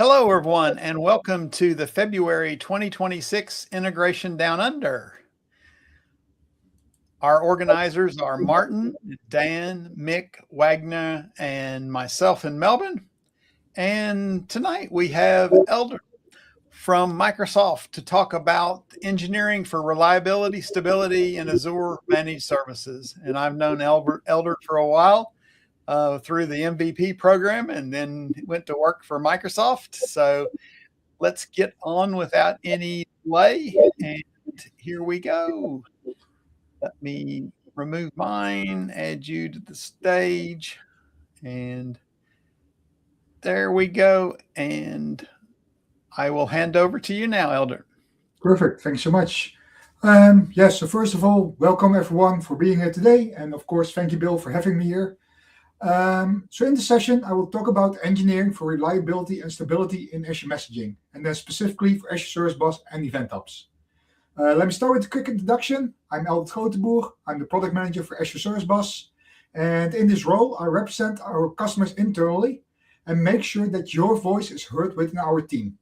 Hello, everyone, and welcome to the February 2026 Integration Down Under. Our organizers are Martin, Dan, Mick, Wagner, and myself in Melbourne. And tonight we have Elder from Microsoft to talk about engineering for reliability, stability, and Azure managed services. And I've known Elder for a while through the MVP program and then went to work for Microsoft. So let's get on without any delay. And here we go. Let me remove mine, add you to the stage. And there we go. And I will hand over to you now, Elder. Perfect. Thanks so much. Yes, so first of all, welcome everyone for being here today. And of course, thank you, Bill, for having me here. So in this session, I will talk about engineering for reliability and stability in Azure Messaging, and then specifically for Azure Service Bus and Event Hubs. Let me start with a quick introduction. I'm Albert Groteboer. I'm the product manager for Azure Service Bus. And in this role, I represent our customers internally and make sure that your voice is heard within our team.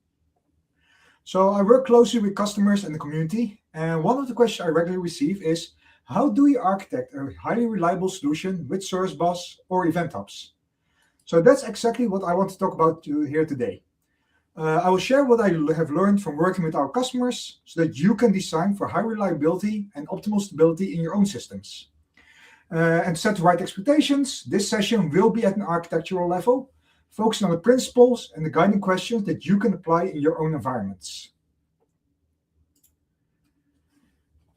So I work closely with customers and the community. And one of the questions I regularly receive is, how do you architect a highly reliable solution with Service Bus or Event Hubs? So that's exactly what I want to talk about here today. I will share what I have learned from working with our customers so that you can design for high reliability and optimal stability in your own systems. And to set the right expectations, this session will be at an architectural level, focusing on the principles and the guiding questions that you can apply in your own environments.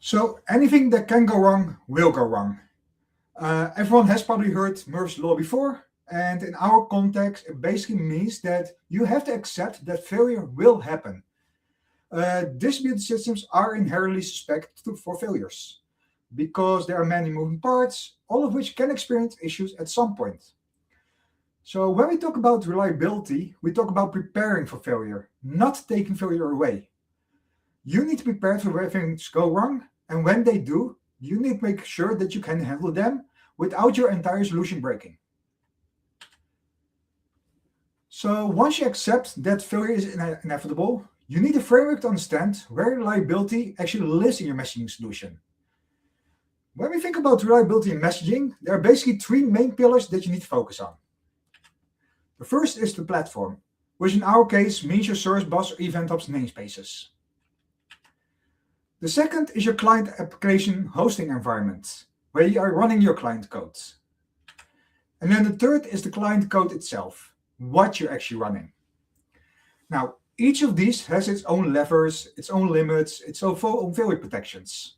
So anything that can go wrong will go wrong. Everyone has probably heard Murphy's Law before. And in our context, it basically means that you have to accept that failure will happen. Distributed systems are inherently suspect for failures because there are many moving parts, all of which can experience issues at some point. So when we talk about reliability, we talk about preparing for failure, not taking failure away. You need to prepare for when things go wrong, and when they do, you need to make sure that you can handle them without your entire solution breaking. So once you accept that failure is inevitable, you need a framework to understand where reliability actually lives in your messaging solution. When we think about reliability in messaging, there are basically three main pillars that you need to focus on. The first is the platform, which in our case means your Service Bus or Event Hubs namespaces. The second is your client application hosting environment, where you are running your client code. And then the third is the client code itself, what you're actually running. Now, each of these has its own levers, its own limits, its own failure protections.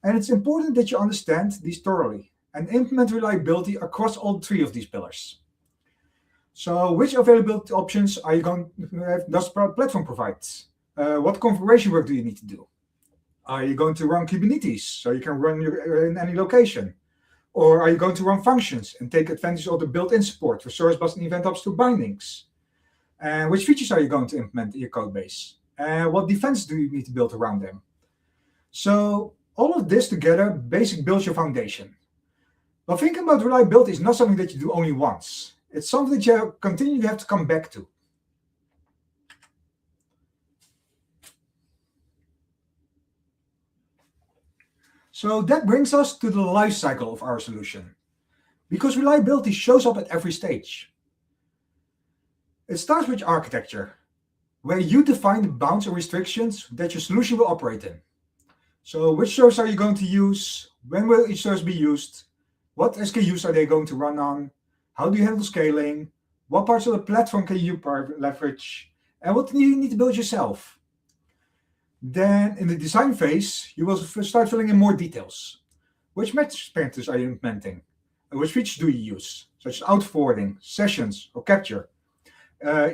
And it's important that you understand these thoroughly and implement reliability across all three of these pillars. So which availability options are you going to have, does the platform provide? What configuration work do you need to do? Are you going to run Kubernetes so you can run in any location? Or are you going to run functions and take advantage of the built-in support for Service Bus and Event Hubs to bindings? And which features are you going to implement in your code base? And what defense do you need to build around them? So all of this together basically builds your foundation. But thinking about reliability is not something that you do only once. It's something that you continually have to come back to. So that brings us to the life cycle of our solution, because reliability shows up at every stage. It starts with architecture, where you define the bounds and restrictions that your solution will operate in. So which service are you going to use? When will each service be used? What SKUs are they going to run on? How do you handle scaling? What parts of the platform can you leverage? And what do you need to build yourself? Then in the design phase, you will start filling in more details. Which message parameters are you implementing? And which features do you use, such as out-forwarding, sessions, or capture?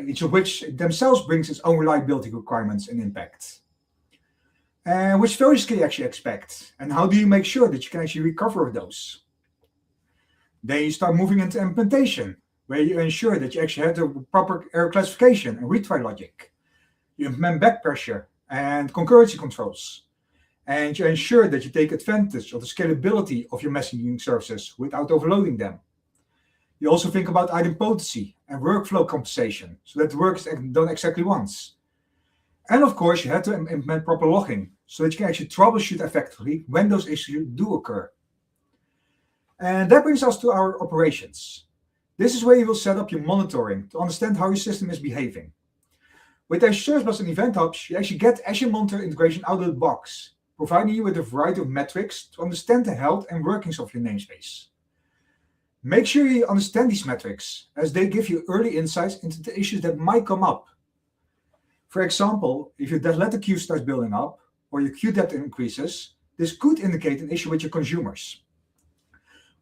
Each of which themselves brings its own reliability requirements and impact. And which failures can you actually expect? And how do you make sure that you can actually recover those? Then you start moving into implementation, where you ensure that you actually have the proper error classification and retry logic. You implement back pressure and concurrency controls. And you ensure that you take advantage of the scalability of your messaging services without overloading them. You also think about idempotency and workflow compensation, so that the work is done exactly once. And of course, you have to implement proper logging, so that you can actually troubleshoot effectively when those issues do occur. And that brings us to our operations. This is where you will set up your monitoring to understand how your system is behaving. With Azure Service Bus and Event Hubs, you actually get Azure Monitor integration out of the box, providing you with a variety of metrics to understand the health and workings of your namespace. Make sure you understand these metrics, as they give you early insights into the issues that might come up. For example, if your dead letter queue starts building up, or your queue depth increases, this could indicate an issue with your consumers.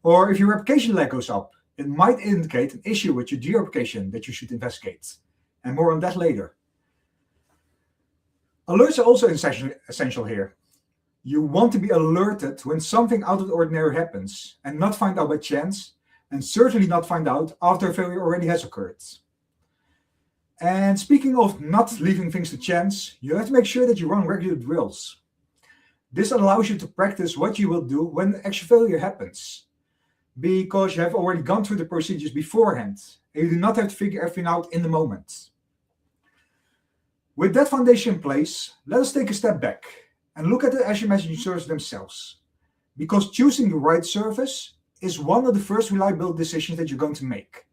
Or if your replication lag goes up, it might indicate an issue with your Geo-Replication that you should investigate. And more on that later. Alerts are also essential here. You want to be alerted when something out of the ordinary happens, and not find out by chance, and certainly not find out after a failure already has occurred. And speaking of not leaving things to chance, you have to make sure that you run regular drills. This allows you to practice what you will do when an actual failure happens, because you have already gone through the procedures beforehand, and you do not have to figure everything out in the moment. With that foundation in place, let us take a step back and look at the Azure Messaging services themselves, because choosing the right service is one of the first reliability decisions that you're going to make.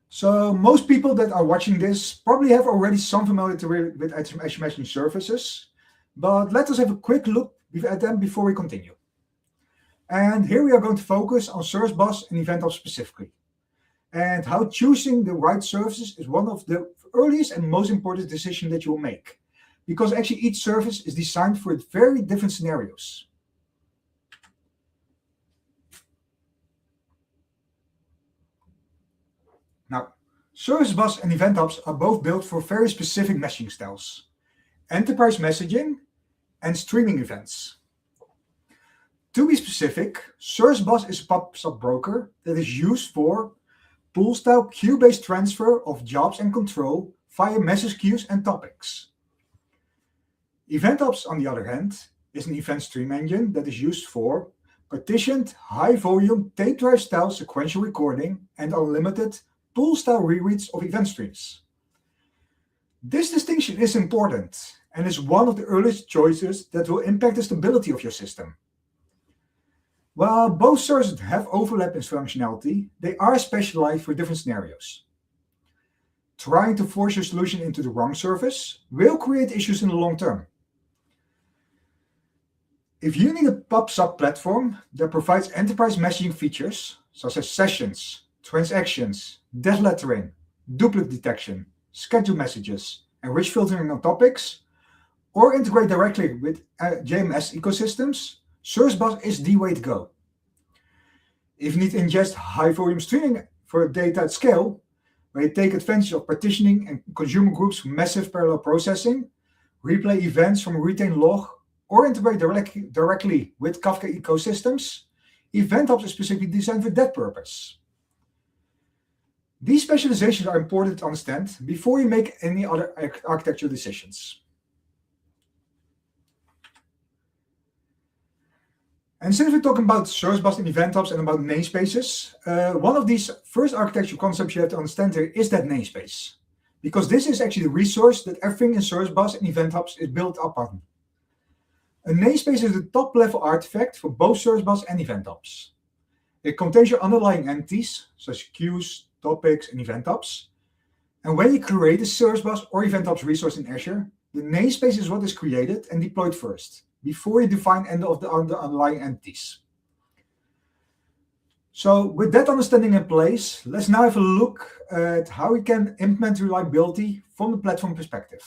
So most people that are watching this probably have already some familiarity with Azure Messaging services, but let us have a quick look at them before we continue. And here we are going to focus on Service Bus and Event Hubs specifically, and how choosing the right services is one of the earliest and most important decisions that you will make, because actually each service is designed for very different scenarios. Now, Service Bus and Event Hubs are both built for very specific messaging styles: enterprise messaging and streaming events. To be specific, Service Bus is a PubSub broker that is used for pool-style queue-based transfer of jobs and control via message queues and topics. Event Hubs, on the other hand, is an event stream engine that is used for partitioned, high-volume, tape-drive style sequential recording and unlimited pool-style rereads of event streams. This distinction is important and is one of the earliest choices that will impact the stability of your system. While both services have overlap in functionality, they are specialized for different scenarios. Trying to force your solution into the wrong service will create issues in the long term. If you need a PubSub platform that provides enterprise messaging features such as sessions, transactions, dead lettering, duplicate detection, scheduled messages, and rich filtering on topics, or integrate directly with JMS ecosystems, Service Bus is the way to go. If you need to ingest high-volume streaming for data at scale, where you take advantage of partitioning and consumer groups for massive parallel processing, replay events from a retained log, or integrate directly with Kafka ecosystems, Event Hubs is specifically designed for that purpose. These specializations are important to understand before you make any other architectural decisions. And since we're talking about Service Bus and Event Hubs and about namespaces, one of these first architectural concepts you have to understand here is that namespace, because this is actually the resource that everything in Service Bus and Event Hubs is built upon. A namespace is the top-level artifact for both Service Bus and Event Hubs. It contains your underlying entities, such as queues, topics, and Event Hubs. And when you create a Service Bus or Event Hubs resource in Azure, the namespace is what is created and deployed first, before you define any of the underlying entities. So with that understanding in place, let's now have a look at how we can implement reliability from the platform perspective.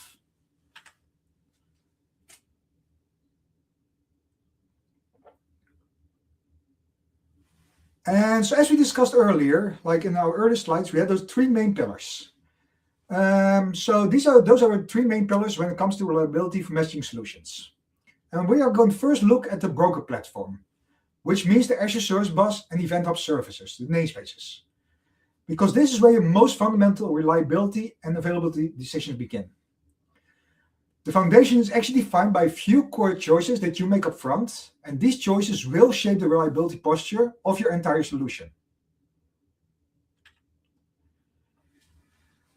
And so as we discussed earlier, like in our earlier slides, we had those three main pillars. So those are the three main pillars when it comes to reliability for messaging solutions. And we are going to first look at the broker platform, which means the Azure Service Bus and Event Hub services, the namespaces, because this is where your most fundamental reliability and availability decisions begin. The foundation is actually defined by a few core choices that you make up front, and these choices will shape the reliability posture of your entire solution.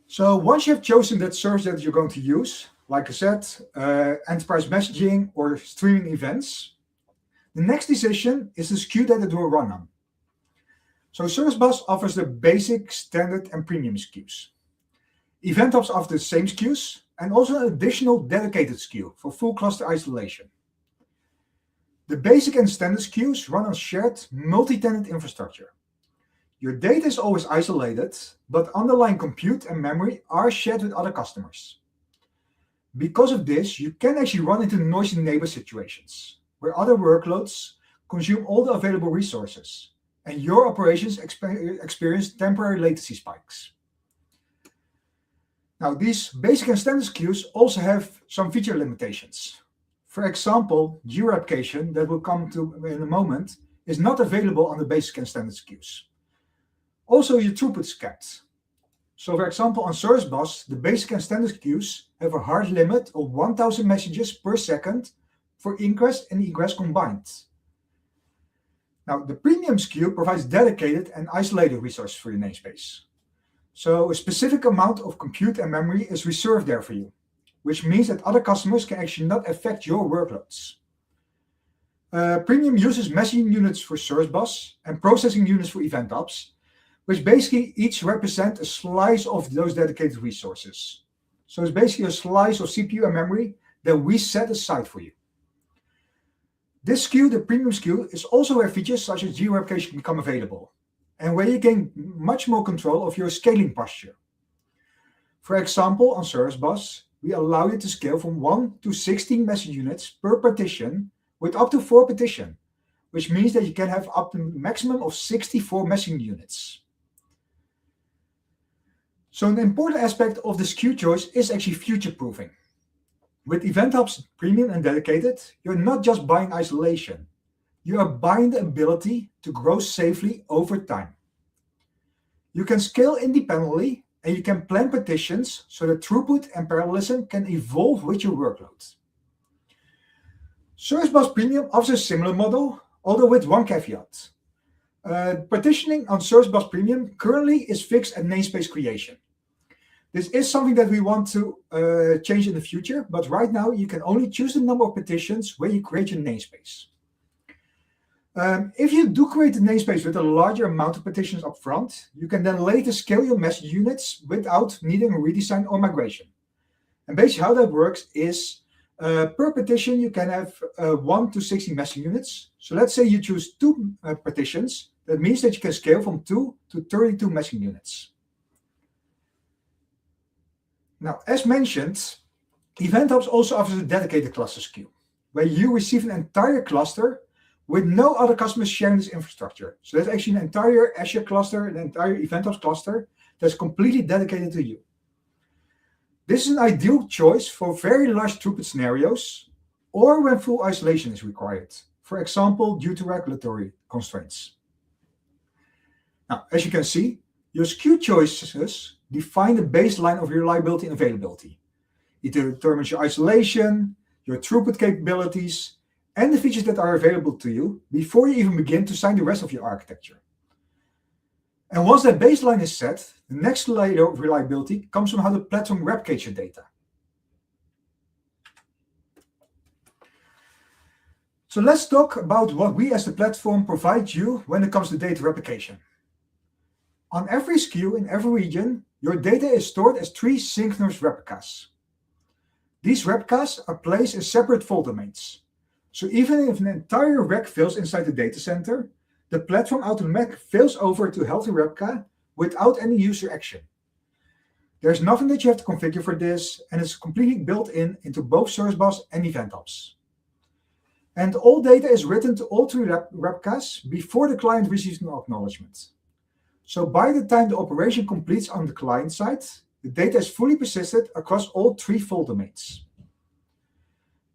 So once you have chosen that service that you're going to use, like I said, enterprise messaging or streaming events, the next decision is the SKU that it will run on. So Service Bus offers the basic, standard, and premium SKUs. Event Hubs offer the same SKUs and also an additional dedicated SKU for full cluster isolation. The basic and standard SKUs run on shared multi-tenant infrastructure. Your data is always isolated, but underlying compute and memory are shared with other customers. Because of this, you can actually run into noisy neighbor situations, where other workloads consume all the available resources, and your operations experience temporary latency spikes. Now, these basic and standard SKUs also have some feature limitations. For example, Geo-Replication, that we'll come to in a moment, is not available on the basic and standard SKUs. Also, your throughput is capped. So, for example, on Service Bus, the basic and standard SKUs have a hard limit of 1,000 messages per second for ingress and egress combined. Now, the premium SKU provides dedicated and isolated resources for your namespace. So a specific amount of compute and memory is reserved there for you, which means that other customers can actually not affect your workloads. Premium uses messaging units for Service Bus and processing units for Event Hubs, which basically each represent a slice of those dedicated resources. So it's basically a slice of CPU and memory that we set aside for you. This SKU, the premium SKU, is also where features such as Geo-Replication become available, and where you gain much more control of your scaling posture. For example, on Service Bus, we allow you to scale from 1 to 16 message units per partition with up to 4 partitions, which means that you can have up to a maximum of 64 messaging units. So an important aspect of the SKU choice is actually future-proofing. With Event Hubs Premium and Dedicated, you're not just buying isolation, you are buying the ability to grow safely over time. You can scale independently and you can plan partitions so that throughput and parallelism can evolve with your workload. Service Bus Premium offers a similar model, although with one caveat. Partitioning on Service Bus Premium currently is fixed at namespace creation. This is something that we want to change in the future, but right now you can only choose the number of partitions where you create your namespace. If you do create a namespace with a larger amount of partitions up front, you can then later scale your message units without needing a redesign or migration. And basically how that works is per partition you can have 1 to 16 message units. So let's say you choose 2 partitions. That means that you can scale from 2 to 32 messaging units. Now, as mentioned, Event Hubs also offers a dedicated cluster SKU, where you receive an entire cluster with no other customers sharing this infrastructure. So there's actually an entire Azure cluster, an entire Event Hubs cluster that's completely dedicated to you. This is an ideal choice for very large throughput scenarios or when full isolation is required, for example, due to regulatory constraints. Now, as you can see, your SKU choices define the baseline of your reliability and availability. It determines your isolation, your throughput capabilities, and the features that are available to you before you even begin to design the rest of your architecture. And once that baseline is set, the next layer of reliability comes from how the platform replicates your data. So let's talk about what we as the platform provide you when it comes to data replication. On every SKU in every region, your data is stored as 3 synchronous replicas. These replicas are placed in separate fault domains. So even if an entire rack fails inside the data center, the platform automatically fails over to a healthy replica without any user action. There's nothing that you have to configure for this, and it's completely built into both Service Bus and Event Hubs. And all data is written to all 3 replicas before the client receives an acknowledgement. So by the time the operation completes on the client side, the data is fully persisted across all 3 fault domains.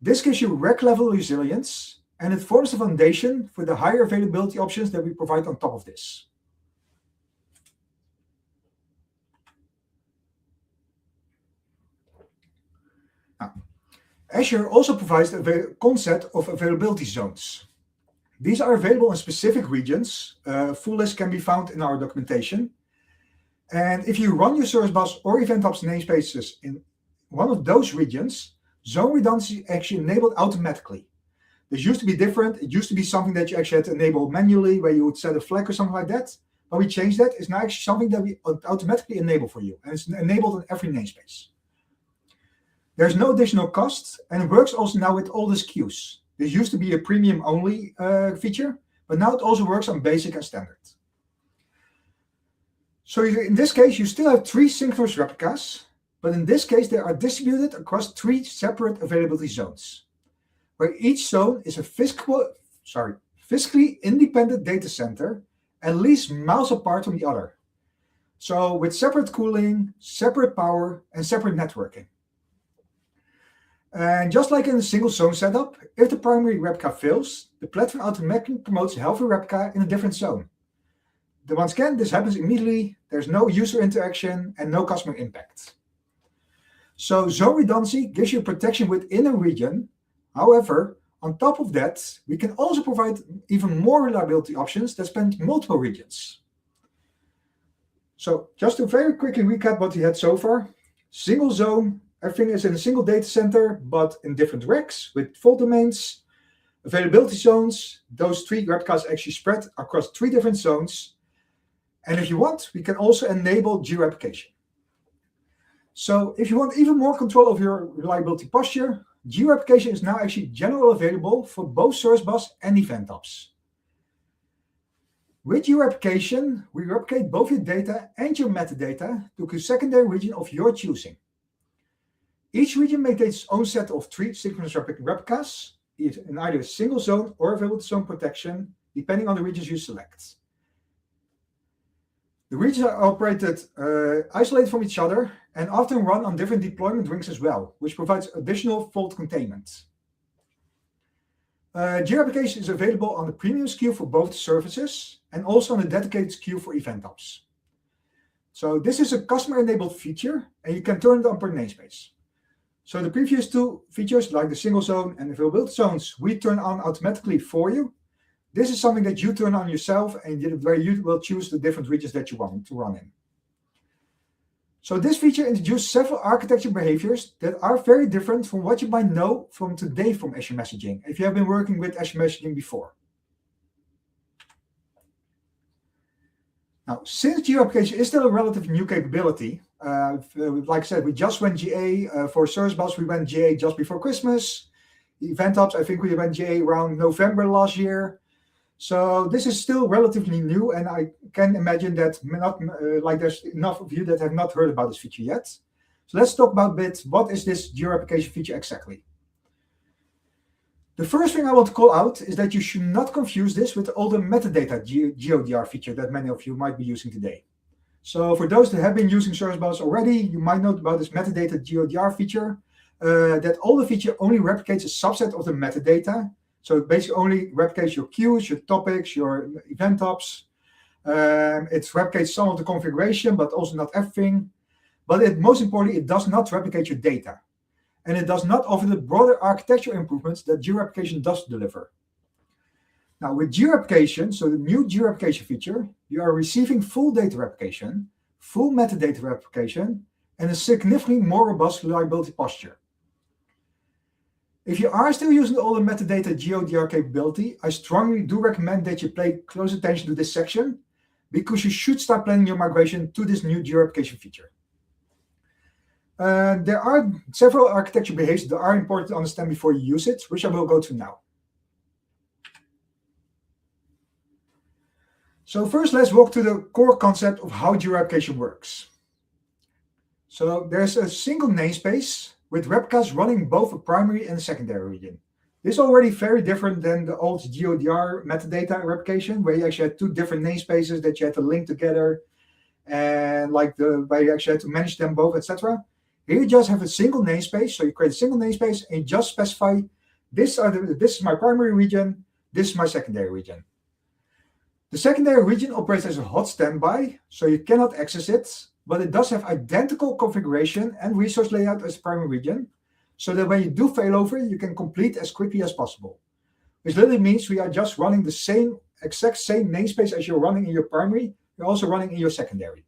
This gives you rack-level resilience, and it forms the foundation for the higher availability options that we provide on top of this. Now, Azure also provides the concept of availability zones. These are available in specific regions. Full list can be found in our documentation. And if you run your service bus or event hubs namespaces in one of those regions, zone redundancy is actually enabled automatically. This used to be different. It used to be something that you actually had to enable manually, where you would set a flag or something like that. But we changed that. It's now actually something that we automatically enable for you. And it's enabled on every namespace. There's no additional cost, and it works also now with all the SKUs. This used to be a premium only feature, but now it also works on basic and standard. So in this case, you still have 3 synchronous replicas, but in this case, they are distributed across 3 separate availability zones, where each zone is a physically independent data center, at least miles apart from the other. So with separate cooling, separate power, and separate networking. And just like in a single zone setup, if the primary replica fails, the platform automatically promotes a healthy replica in a different zone. Once again, this happens immediately. There's no user interaction and no customer impact. So zone redundancy gives you protection within a region. However, on top of that, we can also provide even more reliability options that span multiple regions. So just to very quickly recap what we had so far. Single zone, everything is in a single data center, but in different racks with fault domains. Availability zones, those 3 replicas actually spread across 3 different zones. And if you want, we can also enable Geo-Replication. So if you want even more control of your reliability posture, Geo-Replication is now actually generally available for both Service Bus and Event Hubs. With Geo-Replication, we replicate both your data and your metadata to a secondary region of your choosing. Each region maintains its own set of 3 synchronous replicas, in either a single zone or availability zone protection, depending on the regions you select. The regions are operated isolated from each other and often run on different deployment rings as well, which provides additional fault containment. Geo-Replication is available on the premium SKU for both services and also on a dedicated SKU for event hubs. So this is a customer-enabled feature, and you can turn it on per namespace. So the previous 2 features, like the single zone and availability zones, we turn on automatically for you. This is something that you turn on yourself, and where you will choose the different regions that you want to run in. So this feature introduced several architecture behaviors that are very different from what you might know from today from Azure Messaging, if you have been working with Azure Messaging before. Now, since Geo-Replication is still a relatively new capability, like I said, we just went GA for Service Bus. We went GA just before Christmas. Event Hubs, I think we went GA around November last year. So this is still relatively new, and I can imagine that there's enough of you that have not heard about this feature yet. So let's talk about a bit, what is this Geo-Replication feature exactly? The first thing I want to call out is that you should not confuse this with the older metadata GeoDR feature that many of you might be using today. So for those that have been using Service Bus already, you might know about this metadata GeoDR feature. That older feature only replicates a subset of the metadata. So it basically only replicates your queues, your topics, your event hubs. It replicates some of the configuration, but also not everything. But most importantly, it does not replicate your data. And it does not offer the broader architecture improvements that Geo-Replication does deliver. Now with Geo-Replication, so the new Geo-Replication feature, you are receiving full data replication, full metadata replication, and a significantly more robust reliability posture. If you are still using the older metadata GeoDR capability, I strongly do recommend that you pay close attention to this section, because you should start planning your migration to this new Geo-Replication feature. There are several architecture behaviors that are important to understand before you use it, which I will go to now. So first, let's walk through the core concept of how Geo-Replication works. So there's a single namespace with replicas running both a primary and a secondary region. This is already very different than the old GeoDR metadata replication, where you actually had 2 different namespaces that you had to link together, and where you actually had to manage them both, etc. Here you just have a single namespace. So you create a single namespace and you just specify this is my primary region, this is my secondary region. The secondary region operates as a hot standby, so you cannot access it, but it does have identical configuration and resource layout as the primary region, so that when you do failover, you can complete as quickly as possible. Which literally means we are just running the exact same namespace as you're running in your primary, you're also running in your secondary.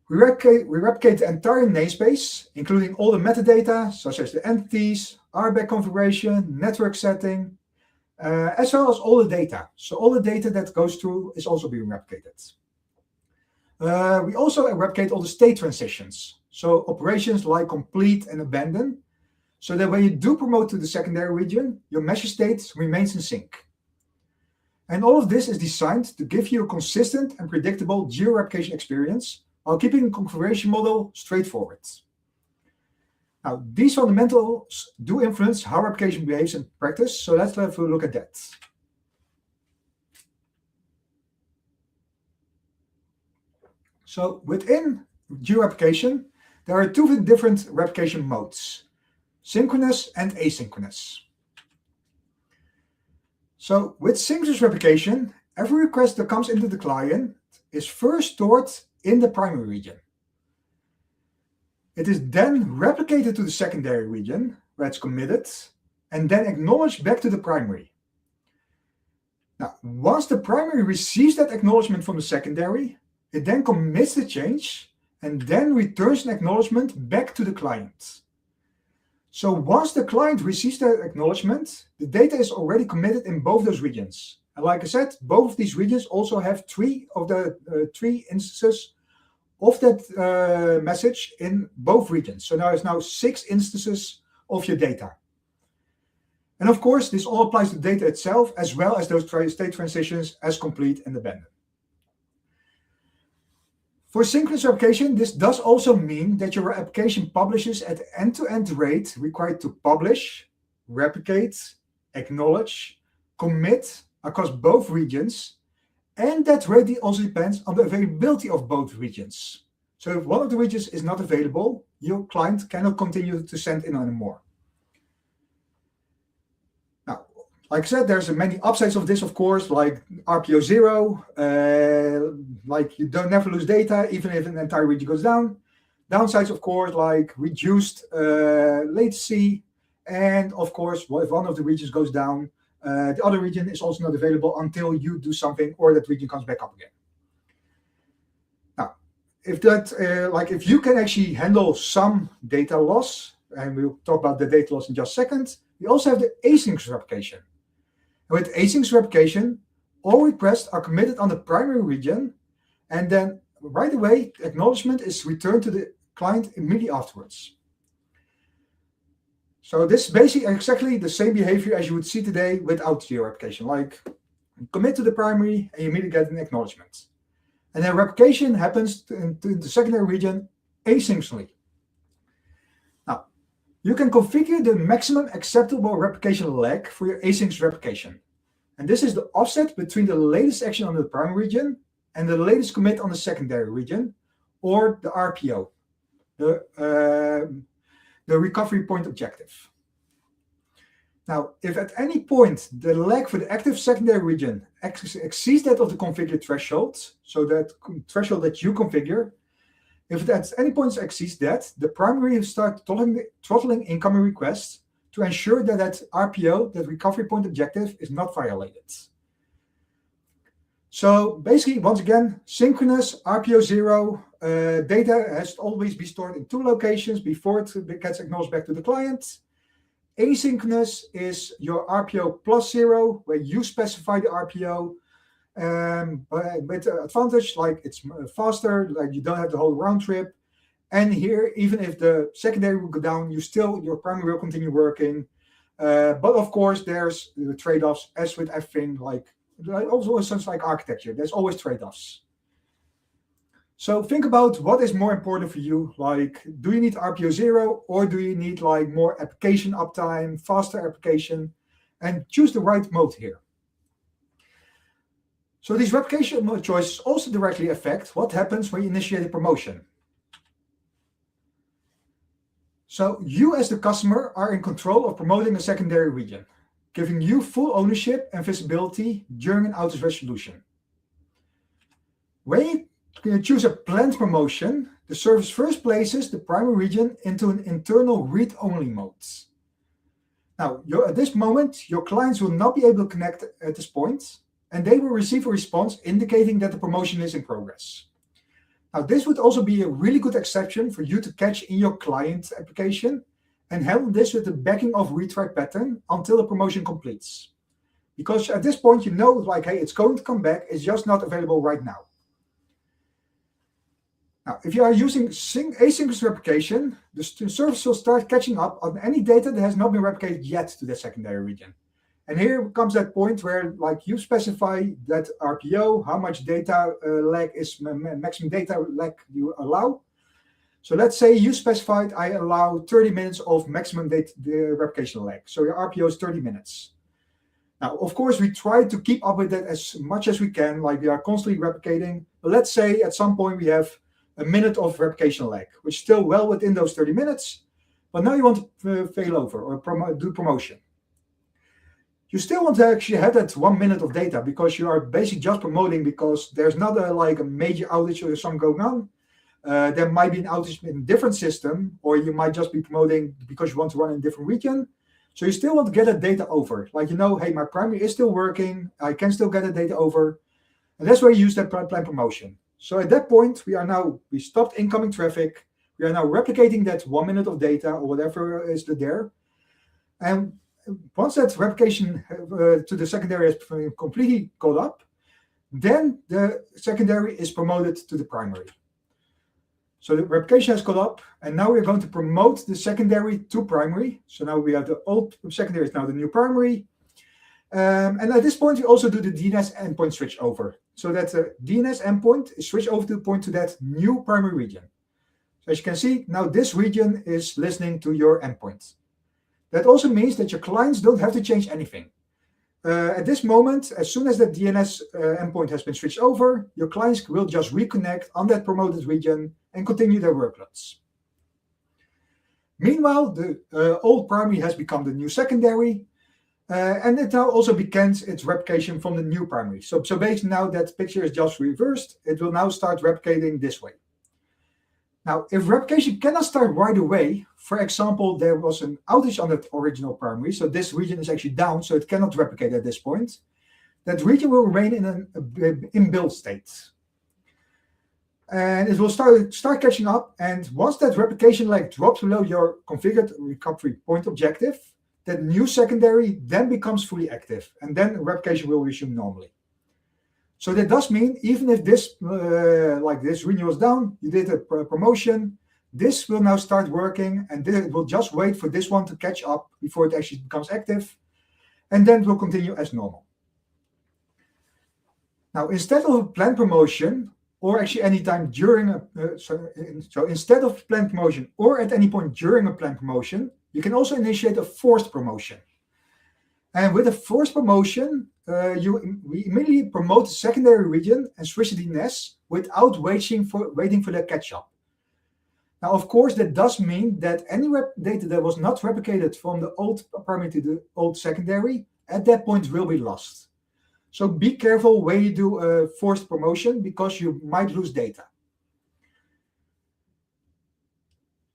We replicate the entire namespace, including all the metadata, such as the entities, RBAC configuration, network setting, as well as all the data. So all the data that goes through is also being replicated. We also replicate all the state transitions. So operations like complete and abandon, so that when you do promote to the secondary region, your message state remains in sync. And all of this is designed to give you a consistent and predictable geo-replication experience while keeping the configuration model straightforward. Now, these fundamentals do influence how replication behaves in practice, so let's have a look at that. So within Geo-Replication, there are two different replication modes, synchronous and asynchronous. So with synchronous replication, every request that comes into the client is first stored in the primary region. It is then replicated to the secondary region, where it's committed, and then acknowledged back to the primary. Now, once the primary receives that acknowledgement from the secondary, it then commits the change and then returns an acknowledgement back to the client. So once the client receives that acknowledgement, the data is already committed in both those regions. And like I said, both of these regions also have three instances of that message in both regions. So there is now 6 instances of your data. And of course, this all applies to the data itself, as well as those state transitions as complete and abandoned. For synchronous replication, this does also mean that your application publishes at the end-to-end rate required to publish, replicate, acknowledge, commit across both regions, and that rate also depends on the availability of both regions. So if one of the regions is not available, your client cannot continue to send in anymore. Now, like I said, there's many upsides of this, of course, like RPO 0, like you don't never lose data, even if an entire region goes down. Downsides, of course, like reduced latency, and of course, if one of the regions goes down, the other region is also not available until you do something or that region comes back up again. Now, if you can actually handle some data loss, and we'll talk about the data loss in just a second, we also have the asynchronous replication. And with asynchronous replication, all requests are committed on the primary region, and then right away, acknowledgement is returned to the client immediately afterwards. So this is basically exactly the same behavior as you would see today without Geo-Replication, like commit to the primary and you immediately get an acknowledgement. And then replication happens to the secondary region asynchronously. Now, you can configure the maximum acceptable replication lag for your asynchronous replication. And this is the offset between the latest action on the primary region and the latest commit on the secondary region, or the RPO, the recovery point objective. Now, if at any point the lag for the active secondary region exceeds that of the configured threshold, so that threshold that you configure, if it at any point exceeds that, the primary will start throttling incoming requests to ensure that that RPO, that recovery point objective, is not violated. So basically, once again, synchronous RPO 0 data has to always be stored in 2 locations before it gets acknowledged back to the client. Asynchronous is your RPO plus 0, where you specify the RPO with the advantage, like it's faster, like you don't have the whole round trip. And here, even if the secondary will go down, your primary will continue working. But of course, there's the trade-offs, as with everything, like also sounds like architecture. There's always trade-offs. So think about what is more important for you. Like, do you need RPO 0, or do you need like more application uptime, faster application, and choose the right mode here. So these replication mode choices also directly affect what happens when you initiate a promotion. So you as the customer are in control of promoting a secondary region, giving you full ownership and visibility during an outage resolution. When you choose a planned promotion, the service first places the primary region into an internal read-only mode. Now, at this moment, your clients will not be able to connect at this point, and they will receive a response indicating that the promotion is in progress. Now, this would also be a really good exception for you to catch in your client application and handle this with the backing of retry pattern until the promotion completes. Because at this point, you know, like, hey, it's going to come back. It's just not available right now. Now, if you are using asynchronous replication, the service will start catching up on any data that has not been replicated yet to the secondary region. And here comes that point where, like, you specify that RPO, how much data lag is maximum data lag you allow. So let's say you specified I allow 30 minutes of maximum data replication lag. So your RPO is 30 minutes. Now, of course, we try to keep up with that as much as we can, like we are constantly replicating. But let's say at some point we have a minute of replication lag, which is still well within those 30 minutes. But now you want to fail over or do promotion. You still want to actually have that 1 minute of data because you are basically just promoting because there's not a major outage or something going on. There might be an outage in a different system, or you might just be promoting because you want to run in a different region. So you still want to get that data over. Like, hey, my primary is still working. I can still get the data over. And that's where you use that plan promotion. So at that point, we stopped incoming traffic. We are now replicating that 1 minute of data or whatever is there. And once that replication to the secondary has completely caught up, then the secondary is promoted to the primary. So the replication has caught up, and now we're going to promote the secondary to primary. So now we have the old secondary is now the new primary. And at this point, we also do the DNS endpoint switch over. So that the DNS endpoint is switched over to point to that new primary region. So as you can see, now this region is listening to your endpoint. That also means that your clients don't have to change anything. At this moment, as soon as the DNS endpoint has been switched over, your clients will just reconnect on that promoted region and continue their workloads. Meanwhile, the old primary has become the new secondary, and it now also begins its replication from the new primary. So basically now that picture is just reversed, it will now start replicating this way. Now, if replication cannot start right away, for example, there was an outage on that original primary, so this region is actually down, so it cannot replicate at this point, that region will remain in an in-build state. And it will start catching up, and once that replication lag drops below your configured recovery point objective, that new secondary then becomes fully active, and then replication will resume normally. So that does mean even if this, this region was down, you did a promotion, this will now start working, and then it will just wait for this one to catch up before it actually becomes active, and then it will continue as normal. Now, instead of a planned promotion, or actually any time during so instead of planned promotion or at any point during a planned promotion, you can also initiate a forced promotion. And with a forced promotion, we immediately promote the secondary region and switch the DNS without waiting for that catch-up. Now, of course, that does mean that any data that was not replicated from the old primary to the old secondary at that point will be lost. So be careful when you do a forced promotion because you might lose data.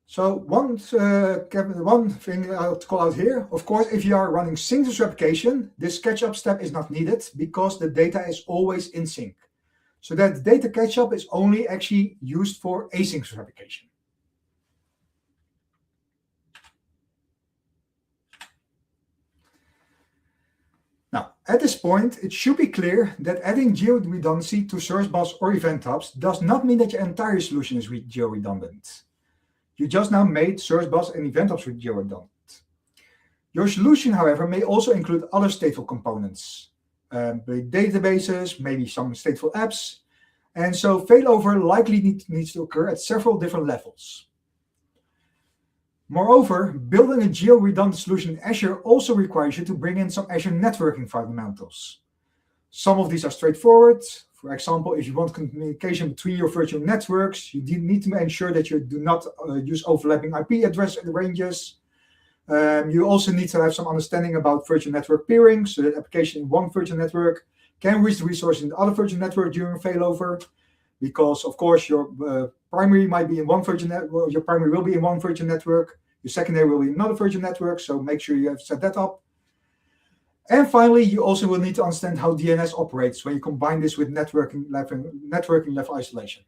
So one thing I'll call out here, of course, if you are running synchronous replication, this catch-up step is not needed because the data is always in sync. So that data catch-up is only actually used for asynchronous replication. Now, at this point, it should be clear that adding geo-redundancy to service bus or event hubs does not mean that your entire solution is geo-redundant. You just now made service bus and event hubs geo-redundant. Your solution, however, may also include other stateful components, databases, maybe some stateful apps, and so failover likely needs to occur at several different levels. Moreover, building a geo-redundant solution in Azure also requires you to bring in some Azure networking fundamentals. Some of these are straightforward. For example, if you want communication between your virtual networks, you need to ensure that you do not use overlapping IP address ranges. You also need to have some understanding about virtual network peering, so that application in one virtual network can reach the resource in the other virtual network during failover. Because, of course, your primary might be in one virtual network, your primary will be in one virtual network, your secondary will be in another virtual network, so make sure you have set that up. And finally, you also will need to understand how DNS operates when you combine this with networking level isolation.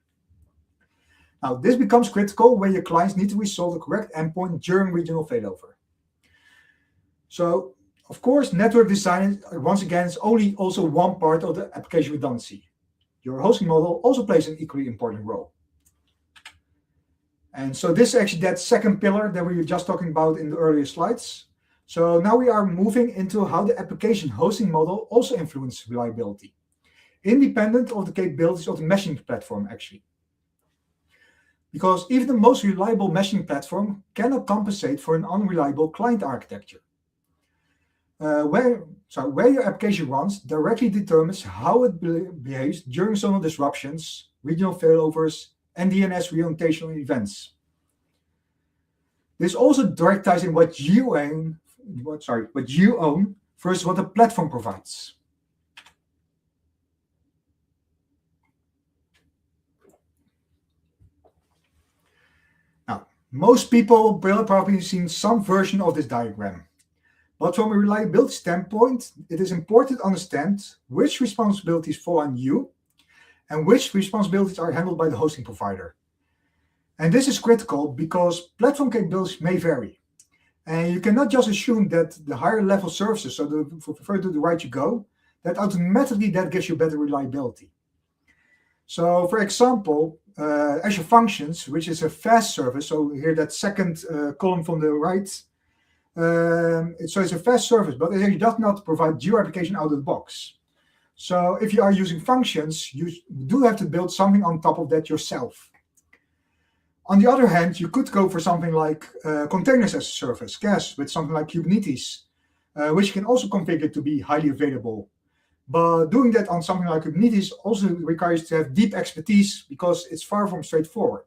Now, this becomes critical when your clients need to resolve the correct endpoint during regional failover. So, of course, network design, once again, is only also one part of the application redundancy. Your hosting model also plays an equally important role. And so this is actually that second pillar that we were just talking about in the earlier slides. So now we are moving into how the application hosting model also influences reliability, independent of the capabilities of the messaging platform, actually. Because even the most reliable messaging platform cannot compensate for an unreliable client architecture. Where your application runs directly determines how it behaves during zonal disruptions, regional failovers, and DNS reorientational events. This also direct ties in what you own versus what the platform provides. Now, most people will probably seen some version of this diagram. But from a reliability standpoint, it is important to understand which responsibilities fall on you and which responsibilities are handled by the hosting provider. And this is critical because platform capabilities may vary. And you cannot just assume that the higher level services, so the further to the right you go, that automatically that gives you better reliability. So for example, Azure Functions, which is a fast service, so here that second column from the right, so it's a fast service, but it does not provide Geo-Replication out of the box. So if you are using functions, you do have to build something on top of that yourself. On the other hand, you could go for something like containers as a service, CAS, with something like Kubernetes, which you can also configure to be highly available. But doing that on something like Kubernetes also requires to have deep expertise because it's far from straightforward.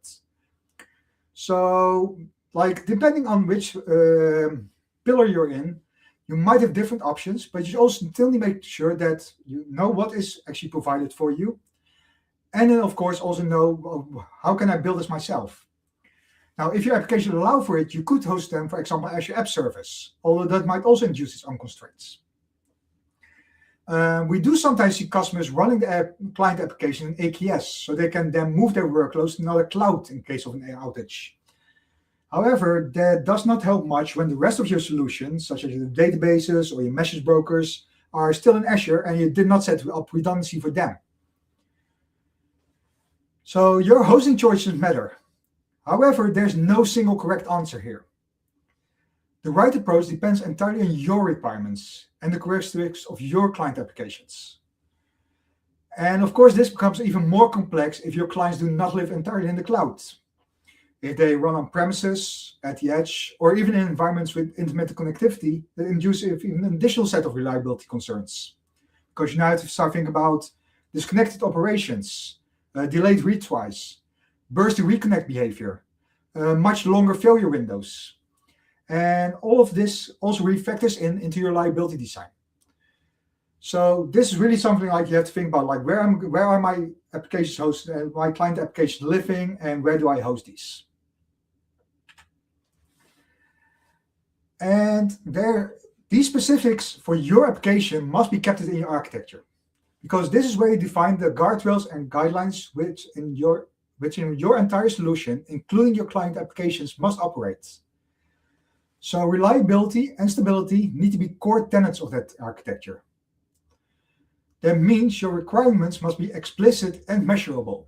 So, like, depending on which pillar you're in, you might have different options, but you also still need to make sure that you know what is actually provided for you. And then, of course, also know how can I build this myself. Now, if your application allows for it, you could host them, for example, Azure App Service, although that might also induce its own constraints. We do sometimes see customers running the client application in AKS, so they can then move their workloads to another cloud in case of an outage. However, that does not help much when the rest of your solutions, such as your databases or your message brokers, are still in Azure and you did not set up redundancy for them. So your hosting choices matter. However, there's no single correct answer here. The right approach depends entirely on your requirements and the characteristics of your client applications. And of course, this becomes even more complex if your clients do not live entirely in the cloud. If they run on premises, at the edge, or even in environments with intermittent connectivity, that induce even an additional set of reliability concerns. Because you now have to start thinking about disconnected operations, delayed retries, bursty reconnect behavior, much longer failure windows. And all of this also refactors into your reliability design. So this is really something like you have to think about, like where are my applications hosted, my client application living, and where do I host these? And these specifics for your application must be kept in your architecture, because this is where you define the guardrails and guidelines which in your entire solution, including your client applications, must operate. So reliability and stability need to be core tenets of that architecture. That means your requirements must be explicit and measurable.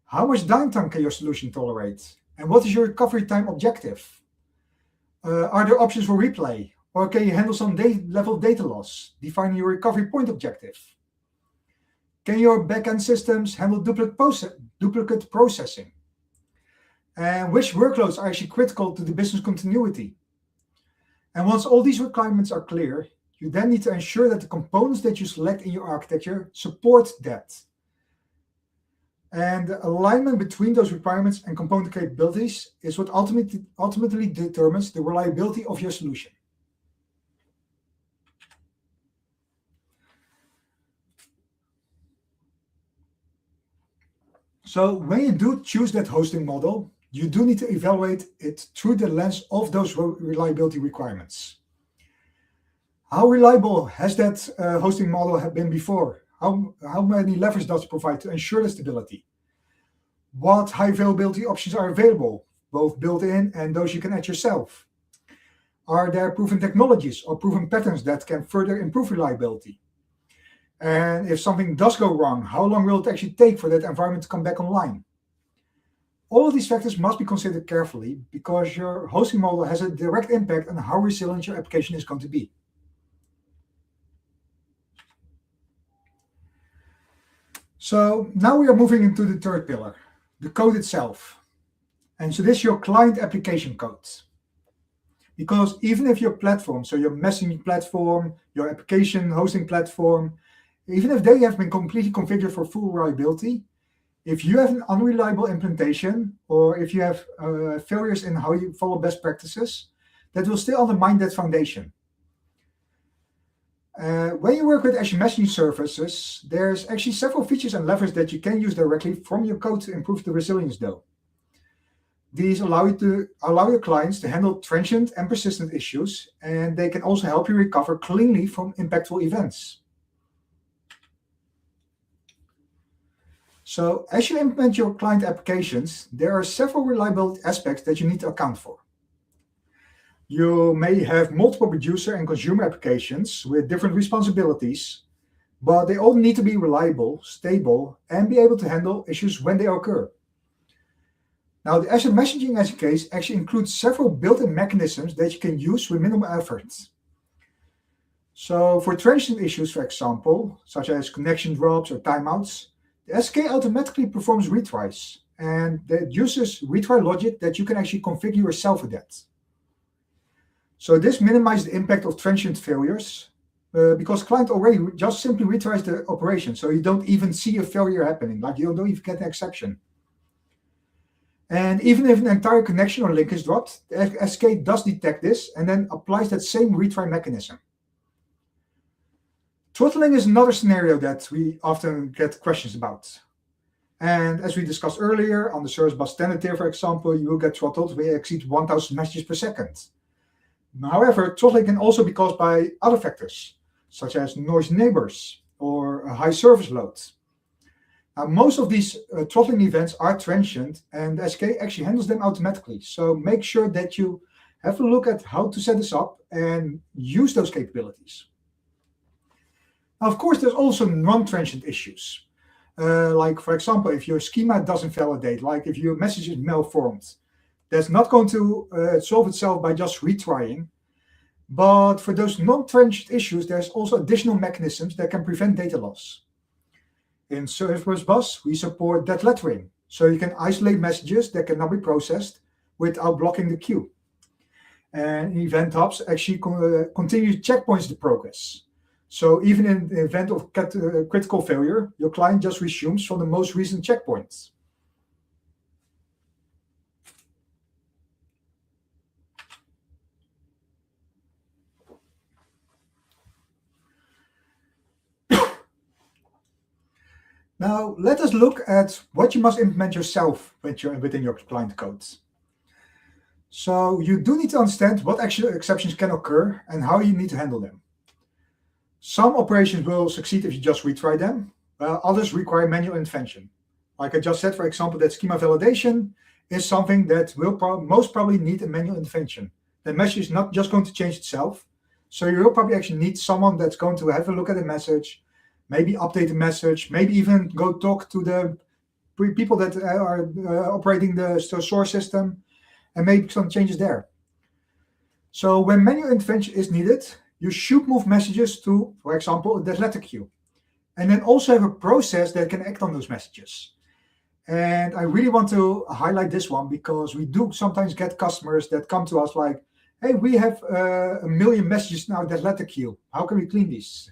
How much downtime can your solution tolerate? And what is your recovery time objective? Are there options for replay? Or can you handle some level of data loss, defining your recovery point objective? Can your backend systems handle duplicate processing? And which workloads are actually critical to the business continuity? And once all these requirements are clear, you then need to ensure that the components that you select in your architecture support that. And the alignment between those requirements and component capabilities is what ultimately determines the reliability of your solution. So when you do choose that hosting model, you do need to evaluate it through the lens of those reliability requirements. How reliable has that hosting model been before? How many levers does it provide to ensure the stability? what high availability options are available, both built-in and those you can add yourself. Are there proven technologies or proven patterns that can further improve reliability? And if something does go wrong, how long will it actually take for that environment to come back online? All of these factors must be considered carefully because your hosting model has a direct impact on how resilient your application is going to be. So now we are moving into the third pillar, the code itself. And so this is your client application code. Because even if your platform, so your messaging platform, your application hosting platform, even if they have been completely configured for full reliability, if you have an unreliable implementation or if you have failures in how you follow best practices, that will still undermine that foundation. When you work with Azure Messaging services, there's actually several features and levers that you can use directly from your code to improve the resilience though. These allow your clients to handle transient and persistent issues, and they can also help you recover cleanly from impactful events. So as you implement your client applications, there are several reliability aspects that you need to account for. You may have multiple producer and consumer applications with different responsibilities, but they all need to be reliable, stable, and be able to handle issues when they occur. Now, the Azure Messaging SDK actually includes several built-in mechanisms that you can use with minimal effort. So for transient issues, for example, such as connection drops or timeouts, the SDK automatically performs retries, and that uses retry logic that you can actually configure yourself with that. So this minimizes the impact of transient failures because client already just simply retries the operation, so you don't even see a failure happening, like you don't even get an exception. And even if an entire connection or link is dropped, the SDK does detect this and then applies that same retry mechanism. Throttling is another scenario that we often get questions about. And as we discussed earlier, on the service bus standard tier, for example, you will get throttled when you exceed 1,000 messages per second. However, throttling can also be caused by other factors, such as noisy neighbors or a high service load. Now, most of these throttling events are transient, and the SDK actually handles them automatically. So make sure that you have a look at how to set this up and use those capabilities. Now, of course, there's also non-transient issues. Like, for example, if your schema doesn't validate, like if your message is malformed, that's not going to solve itself by just retrying. But for those non-transient issues, there's also additional mechanisms that can prevent data loss. In Service Bus, we support dead lettering, so you can isolate messages that cannot be processed without blocking the queue. And Event Hubs actually continue checkpoints the progress. So even in the event of critical failure, your client just resumes from the most recent checkpoints. Now, let us look at what you must implement yourself within your client codes. So you do need to understand what actual exceptions can occur and how you need to handle them. Some operations will succeed if you just retry them, while others require manual intervention. Like I just said, for example, that schema validation is something that will most probably need a manual intervention. The message is not just going to change itself, so you will probably actually need someone that's going to have a look at the message, maybe update the message, maybe even go talk to the people that are operating the source system and make some changes there. So when manual intervention is needed, you should move messages to, for example, a dead letter queue. And then also have a process that can act on those messages. And I really want to highlight this one because we do sometimes get customers that come to us like, hey, we have 1 million messages now in that letter queue. How can we clean these?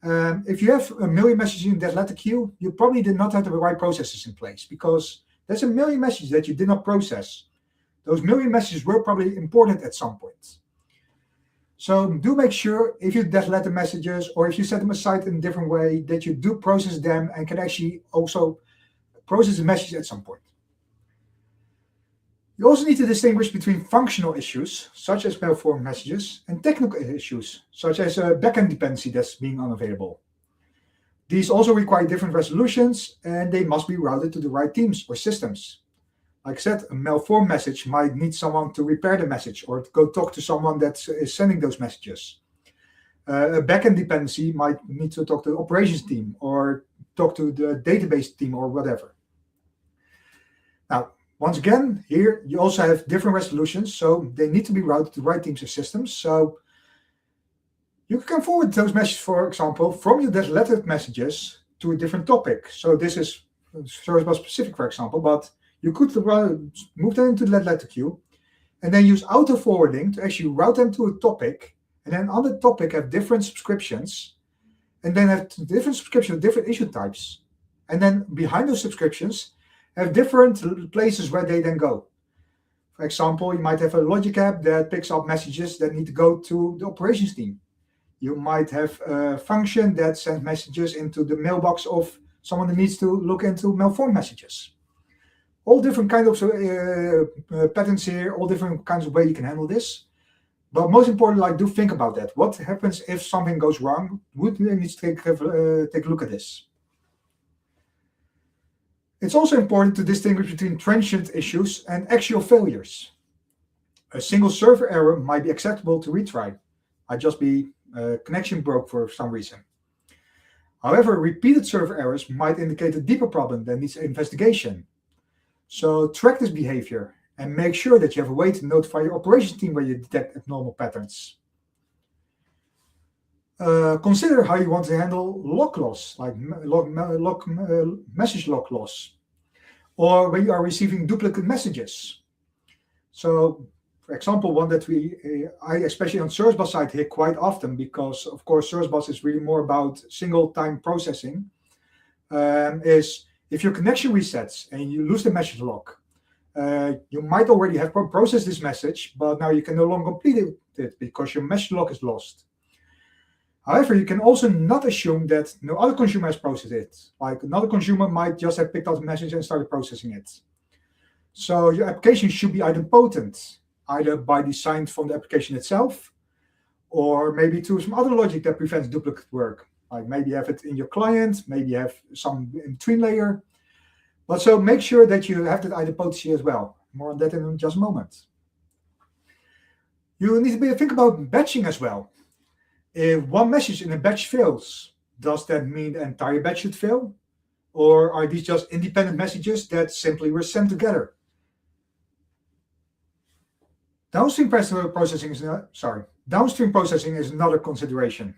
If you have 1 million messages in that letter queue, you probably did not have the right processes in place because there's 1 million messages that you did not process. Those 1 million messages were probably important at some point. So do make sure if you dead letter messages or if you set them aside in a different way that you do process them and can actually also process the message at some point. You also need to distinguish between functional issues, such as malformed messages, and technical issues, such as a backend dependency that's being unavailable. These also require different resolutions, and they must be routed to the right teams or systems. Like I said, a malformed message might need someone to repair the message or to go talk to someone that is sending those messages. A backend dependency might need to talk to the operations team or talk to the database team or whatever. Now, once again, here you also have different resolutions, so they need to be routed to the right teams or systems. So you can forward those messages, for example, from your lettered messages to a different topic. So this is service bus specific, for example, but you could move them into the letter queue and then use auto forwarding to actually route them to a topic. And then on the topic have different subscriptions, and then have different subscriptions, different issue types. And then behind those subscriptions have different places where they then go. For example, you might have a logic app that picks up messages that need to go to the operations team. You might have a function that sends messages into the mailbox of someone that needs to look into malformed messages. All different kinds of patterns here, all different kinds of ways you can handle this. But most importantly, do think about that. What happens if something goes wrong? Would we need to take a look at this? It's also important to distinguish between transient issues and actual failures. A single server error might be acceptable to retry. Might just be connection broke for some reason. However, repeated server errors might indicate a deeper problem that needs investigation. So track this behavior and make sure that you have a way to notify your operations team when you detect abnormal patterns. Consider how you want to handle log loss, like message log loss, or when you are receiving duplicate messages. So, for example, one that I especially on Service Bus side hear quite often, because of course Service Bus is really more about single-time processing, is if your connection resets and you lose the message log, you might already have processed this message, but now you can no longer complete it because your message log is lost. However, you can also not assume that no other consumer has processed it. Like another consumer might just have picked up the message and started processing it. So your application should be idempotent, either by design from the application itself, or maybe to some other logic that prevents duplicate work. Like maybe you have it in your client, maybe you have some in between layer. But so make sure that you have that idempotency as well. More on that in just a moment. You need to think about batching as well. If one message in a batch fails, does that mean the entire batch should fail? Or are these just independent messages that simply were sent together? Downstream processing is another consideration.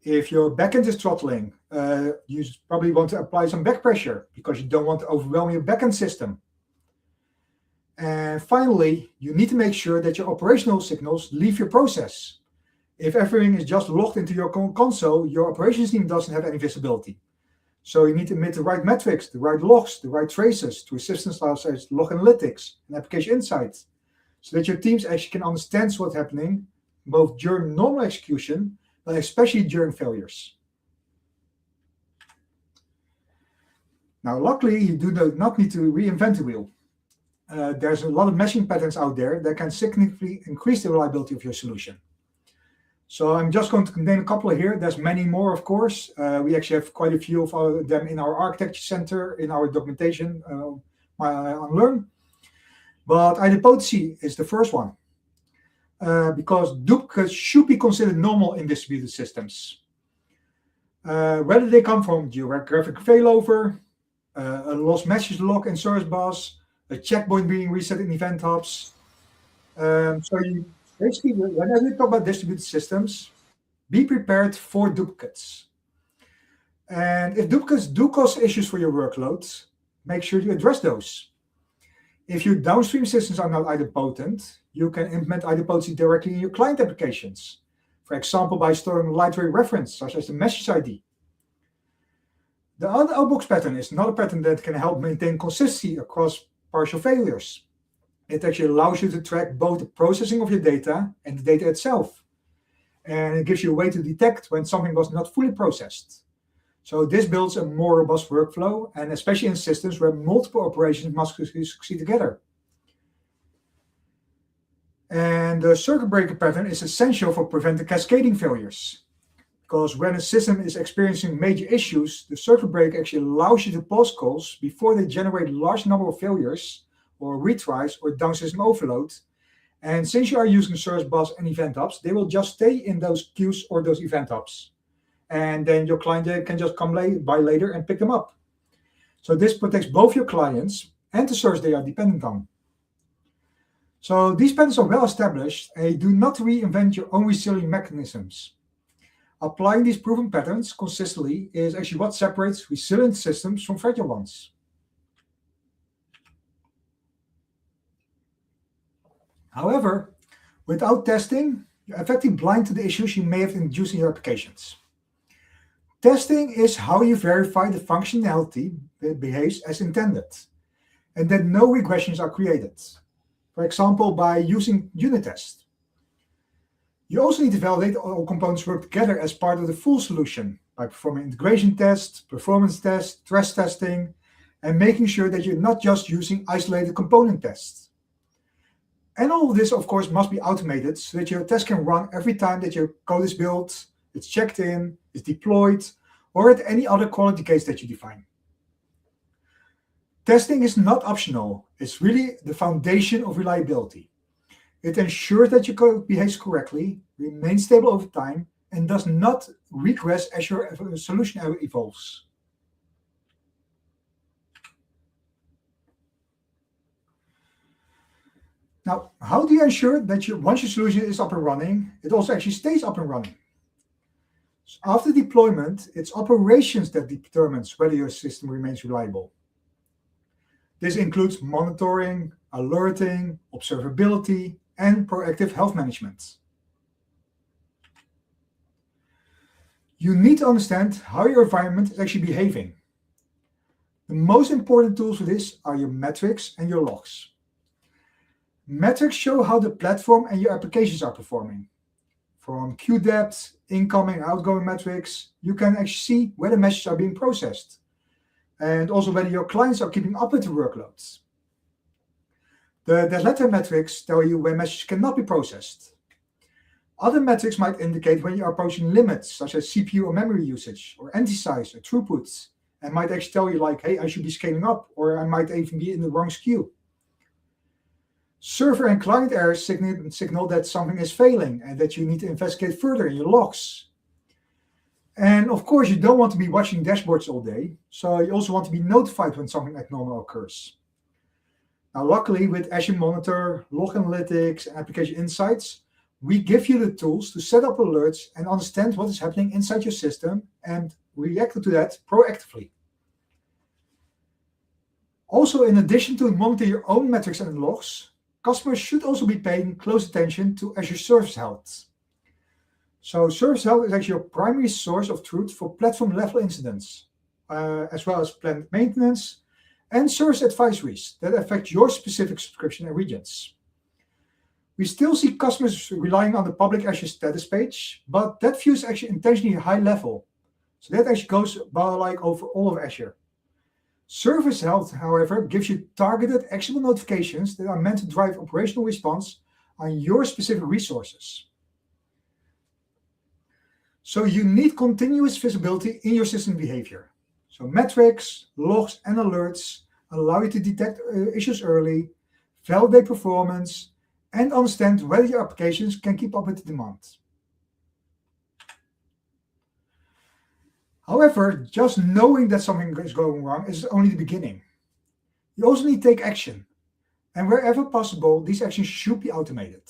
If your backend is throttling, you probably want to apply some back pressure because you don't want to overwhelm your backend system. And finally, you need to make sure that your operational signals leave your process. If everything is just logged into your console, your operations team doesn't have any visibility. So you need to emit the right metrics, the right logs, the right traces to systems such as log analytics and application insights, so that your teams actually can understand what's happening both during normal execution, but especially during failures. Now, luckily, you do not need to reinvent the wheel. There's a lot of meshing patterns out there that can significantly increase the reliability of your solution. So I'm just going to name a couple here. There's many more, of course. We actually have quite a few of them in our architecture center, in our documentation on Learn. But idempotency is the first one, because duplicates should be considered normal in distributed systems. Whether they come from geographic failover, a lost message log in Service Bus, a checkpoint being reset in event hubs. So you basically, whenever you talk about distributed systems, be prepared for duplicates. And if duplicates do cause issues for your workloads, make sure you address those. If your downstream systems are not idempotent, you can implement idempotency directly in your client applications. For example, by storing a lightweight reference, such as the message ID. The other outbox pattern is another pattern that can help maintain consistency across partial failures. It actually allows you to track both the processing of your data and the data itself. And it gives you a way to detect when something was not fully processed. So this builds a more robust workflow, and especially in systems where multiple operations must succeed together. And the circuit breaker pattern is essential for preventing cascading failures. because when a system is experiencing major issues, the circuit breaker actually allows you to pause calls before they generate a large number of failures or retries or down system overload. And since you are using service bus and event hubs, they will just stay in those queues or those event hubs. And then your client can just come by later and pick them up. So this protects both your clients and the service they are dependent on. So these patterns are well established, and you do not reinvent your own resilient mechanisms. Applying these proven patterns consistently is actually what separates resilient systems from fragile ones. However, without testing, you're effectively blind to the issues you may have induced in your applications. Testing is how you verify the functionality behaves as intended, and that no regressions are created. For example, by using unit tests. You also need to validate all components work together as part of the full solution by performing integration tests, performance tests, stress testing, and making sure that you're not just using isolated component tests. And all of this, of course, must be automated so that your test can run every time that your code is built, it's checked in, it's deployed, or at any other quality case that you define. Testing is not optional. It's really the foundation of reliability. It ensures that your code behaves correctly, remains stable over time, and does not regress as your solution evolves. Now, how do you ensure that once your solution is up and running, it also actually stays up and running? So after deployment, it's operations that determines whether your system remains reliable. This includes monitoring, alerting, observability, and proactive health management. You need to understand how your environment is actually behaving. The most important tools for this are your metrics and your logs. Metrics show how the platform and your applications are performing. From queue depth, incoming and outgoing metrics, you can actually see where the messages are being processed, and also whether your clients are keeping up with the workloads. The latter metrics tell you when messages cannot be processed. Other metrics might indicate when you are approaching limits, such as CPU or memory usage, or entity size, or throughput, and might actually tell you like, hey, I should be scaling up, or I might even be in the wrong SKU. Server and client errors signal that something is failing and that you need to investigate further in your logs. And of course, you don't want to be watching dashboards all day, so you also want to be notified when something abnormal occurs. Now, luckily, with Azure Monitor, Log Analytics, and Application Insights, we give you the tools to set up alerts and understand what is happening inside your system and react to that proactively. Also, in addition to monitor your own metrics and logs, customers should also be paying close attention to Azure Service Health. So Service Health is actually your primary source of truth for platform-level incidents, as well as planned maintenance and service advisories that affect your specific subscription and regions. We still see customers relying on the public Azure status page, but that view is actually intentionally high level. So that actually goes over all of Azure. Service Health, however, gives you targeted, actionable notifications that are meant to drive operational response on your specific resources. So you need continuous visibility in your system behavior. So metrics, logs, and alerts allow you to detect issues early, validate performance, and understand whether your applications can keep up with the demand. However, just knowing that something is going wrong is only the beginning. You also need to take action. And wherever possible, these actions should be automated.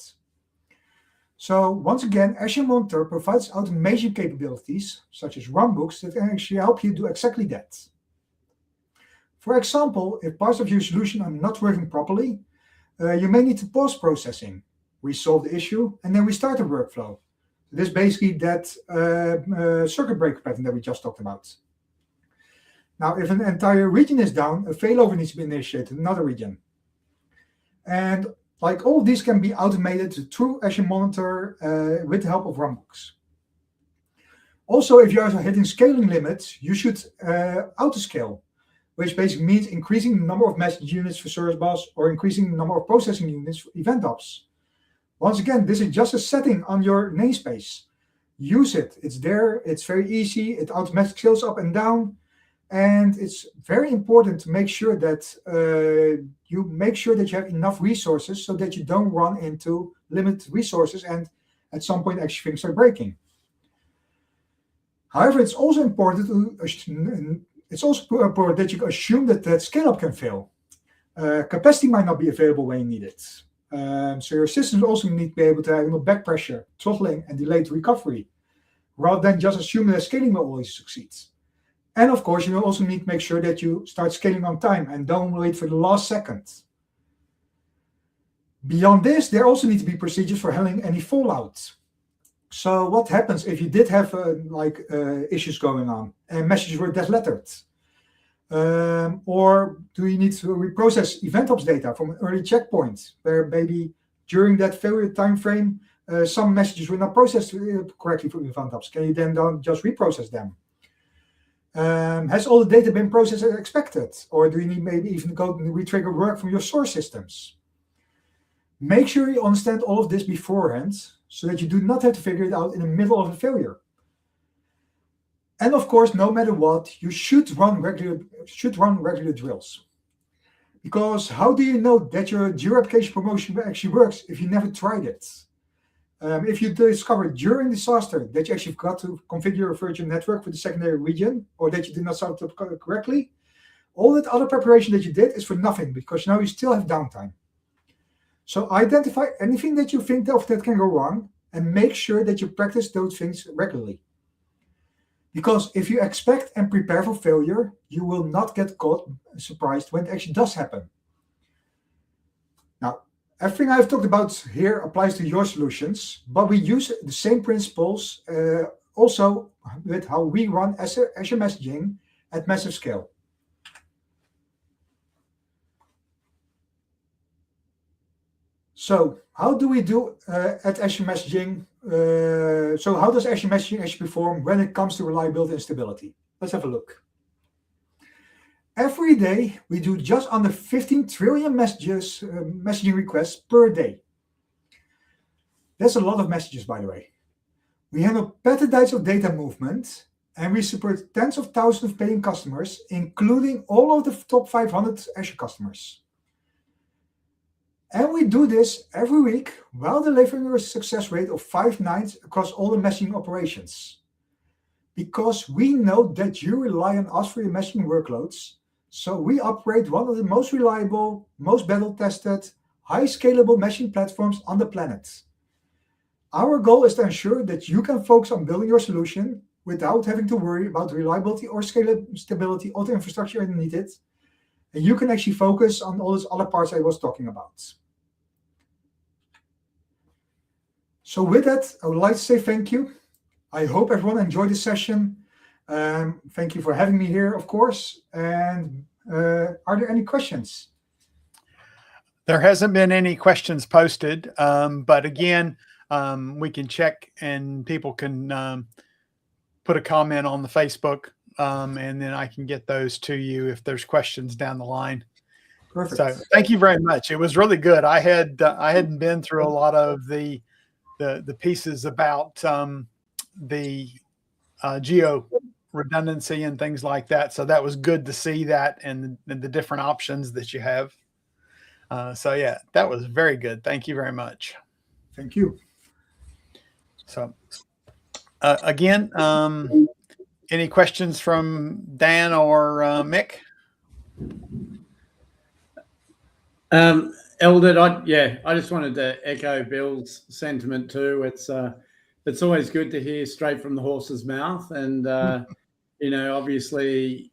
So once again, Azure Monitor provides automation capabilities, such as runbooks, that can actually help you do exactly that. For example, if parts of your solution are not working properly, you may need to pause processing, resolve the issue, and then restart the workflow. This is basically that circuit breaker pattern that we just talked about. Now, if an entire region is down, a failover needs to be initiated in another region. And like all of these can be automated through Azure Monitor with the help of runbooks. Also, if you are hitting scaling limits, you should autoscale, which basically means increasing the number of message units for Service Bus or increasing the number of processing units for event hubs. Once again, this is just a setting on your namespace. use it. It's there. It's very easy. It automatically scales up and down. And it's very important to make sure that you have enough resources so that you don't run into limited resources and at some point actually things are breaking. However, it's also important that you assume that scale up can fail. Capacity might not be available when you need it. So your systems also need to be able to handle back pressure, throttling, and delayed recovery, rather than just assuming that scaling will always succeed. And of course, you also need to make sure that you start scaling on time and don't wait for the last second. Beyond this, there also need to be procedures for handling any fallout. So what happens if you did have issues going on and messages were dead lettered? Or do you need to reprocess event ops data from an early checkpoint where maybe during that failure time frame, some messages were not processed correctly for event ops? Can you then just reprocess them? Has all the data been processed as expected? Or do you need maybe even go and retrigger work from your source systems? Make sure you understand all of this beforehand so that you do not have to figure it out in the middle of a failure. And of course, no matter what, you should run regular drills. Because how do you know that your Geo-Replication promotion actually works if you never tried it? If you discover during disaster that you actually forgot to configure your virtual network for the secondary region, or that you did not set it up correctly, all that other preparation that you did is for nothing, because now you still have downtime. So identify anything that you think of that can go wrong, and make sure that you practice those things regularly. Because if you expect and prepare for failure, you will not get caught surprised when it actually does happen. Now, everything I've talked about here applies to your solutions, but we use the same principles also with how we run Azure Messaging at massive scale. So how do we do at Azure Messaging? So how does Azure Messaging actually perform when it comes to reliability and stability? Let's have a look. Every day, we do just under 15 trillion messaging requests per day. That's a lot of messages, by the way. We handle petabytes of data movement, and we support tens of thousands of paying customers, including all of the top 500 Azure customers. And we do this every week while delivering a success rate of 5 nines across all the messaging operations. Because we know that you rely on us for your messaging workloads, so we operate one of the most reliable, most battle-tested, high scalable messaging platforms on the planet. Our goal is to ensure that you can focus on building your solution without having to worry about reliability or scalability of the infrastructure underneath it. And you can actually focus on all those other parts I was talking about. So with that, I would like to say thank you. I hope everyone enjoyed this session. Thank you for having me here, of course. And are there any questions? There hasn't been any questions posted, but again, we can check and people can put a comment on the Facebook, and then I can get those to you if there's questions down the line. Perfect. So thank you very much. It was really good. I hadn't been through a lot of the pieces about the geo redundancy and things like that. So that was good to see that and the different options that you have. So yeah, that was very good. Thank you very much. Thank you. So again, any questions from Dan or Mick? Eldred, I just wanted to echo Bill's sentiment too. It's always good to hear straight from the horse's mouth, and obviously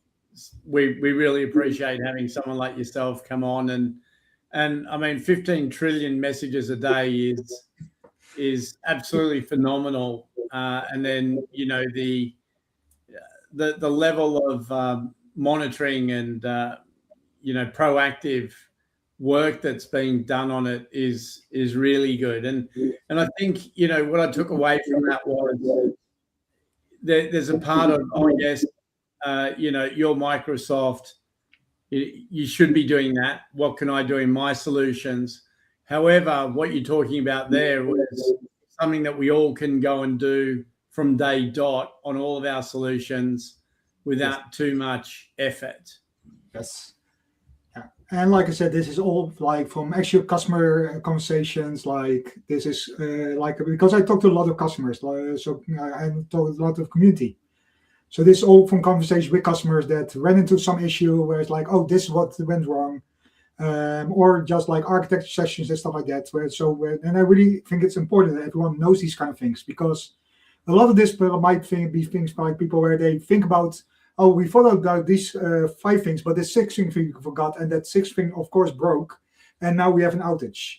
we really appreciate having someone like yourself come on, and I mean 15 trillion messages a day is absolutely phenomenal, and then the level of monitoring and proactive work that's being done on it is really good, and I think what I took away from that was there's a part of you're Microsoft, you should be doing that. What can I do in my solutions? However, what you're talking about there was something that we all can go and do from day dot on all of our solutions without too much effort. Yes. Yeah. And like I said, this is all like from actual customer conversations. Like this is like, because I talk to a lot of customers, so I talk to a lot of community. So this is all from conversations with customers that ran into some issue where it's like, oh, this is what went wrong. Or just like architecture sessions and stuff like that. And I really think it's important that everyone knows these kind of things, because a lot of this might be things by people where they think about, oh, we thought about these 5 things, but the 6th thing we forgot, and that 6th thing, of course, broke, and now we have an outage.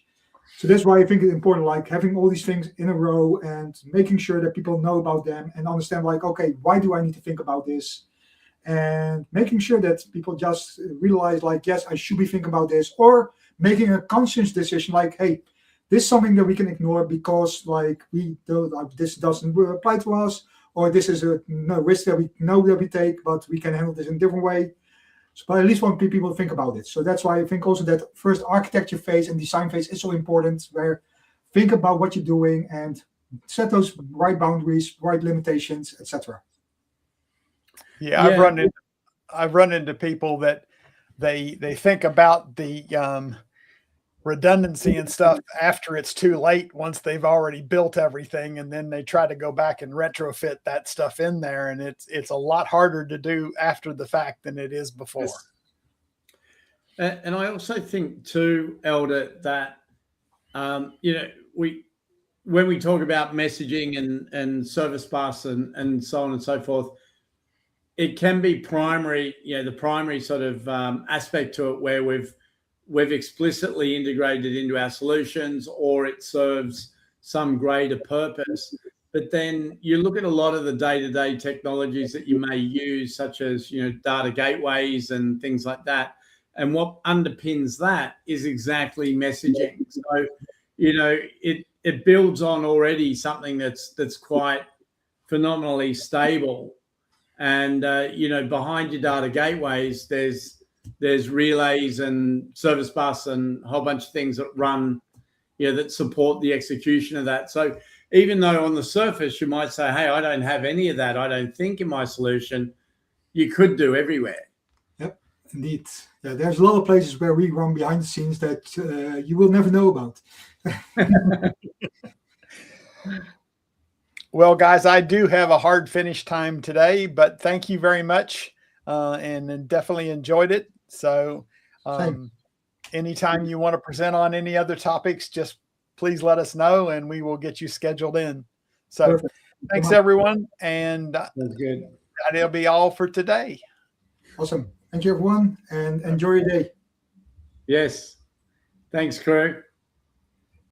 So that's why I think it's important, like having all these things in a row and making sure that people know about them and understand, like, okay, why do I need to think about this? And making sure that people just realize, like, yes, I should be thinking about this, or making a conscious decision, like, hey, this is something that we can ignore because, like, this doesn't apply to us, or this is a risk that we know that we take, but we can handle this in a different way. So, but at least want people to think about it. So that's why I think also that first architecture phase and design phase is so important, where think about what you're doing and set those right boundaries, right limitations, etc. Yeah, I've run into people that they think about the redundancy and stuff after it's too late, once they've already built everything, and then they try to go back and retrofit that stuff in there, and it's a lot harder to do after the fact than it is before. Yes. And I also think too, Elder, that when we talk about messaging and service bus and so on and so forth, it can be primary, the primary sort of aspect to it, where we've explicitly integrated into our solutions, or it serves some greater purpose. But then you look at a lot of the day-to-day technologies that you may use, such as data gateways and things like that. And what underpins that is exactly messaging. So it builds on already something that's quite phenomenally stable. And behind your data gateways, there's relays and service bus and a whole bunch of things that run, that support the execution of that. So even though on the surface you might say, hey, I don't have any of that, I don't think, in my solution, you could do everywhere. Yep, indeed. Yeah, there's a lot of places where we run behind the scenes that you will never know about. Well, guys, I do have a hard finish time today, but thank you very much, and definitely enjoyed it. So anytime you want to present on any other topics, just please let us know, and we will get you scheduled in. So perfect. Thanks, everyone. And that's good. That'll be all for today. Awesome. Thank you, everyone, and enjoy your day. Yes. Thanks, crew.